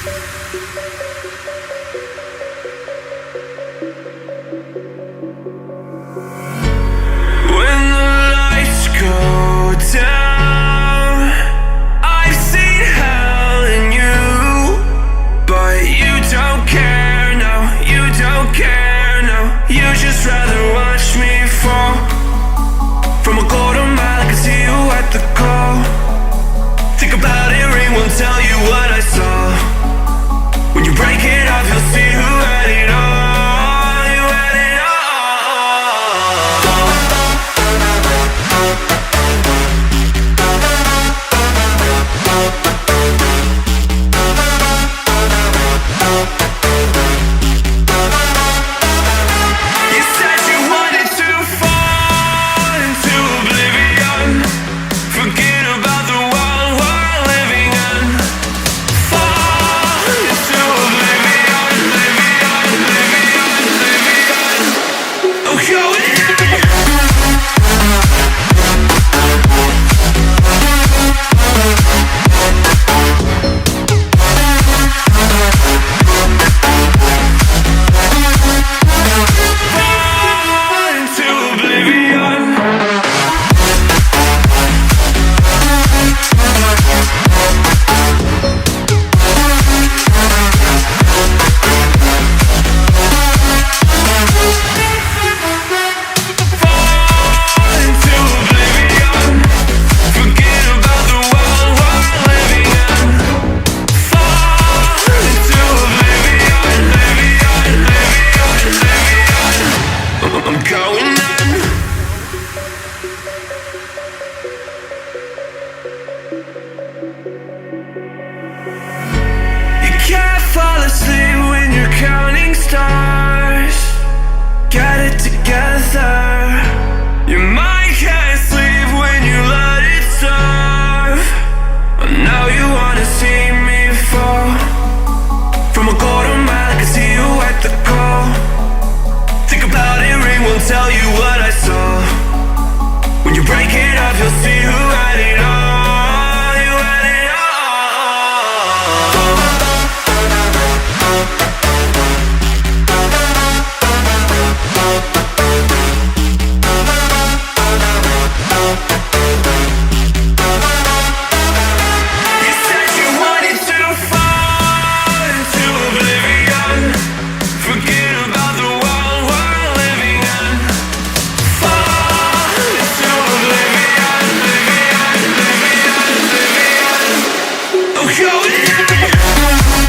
When the lights go down, I've seen hell in you, but you don't care, no, you don't care, no. You just rather watch me fall from a quarter mile. I can see you at the call. Think about it, ring won't tell you what I saw. When you break it off, you'll see who had it all. You had it all. You said you wanted to fall into oblivion. Forget about the world we're living in. Fall into oblivion, oblivion, oblivion, oblivion. I'm going in. Fall into oblivion. Fall into oblivion. Forget about the world we're living in. Fall into oblivion, oblivion, oblivion, oblivion. I'm going in. You can't fall asleep when you're counting stars. Get it together. Your mind can't sleep when you let it serve. I know you wanna see me fall from a quarter mile. I can see you at the call. Think about it, ring won't tell you what I saw. When you break it off, you'll see who had it all. You had it all. You said you wanted to fall into oblivion. Forget about the world we're living in. Fall into oblivion, oblivion, oblivion, oblivion. I'm going in.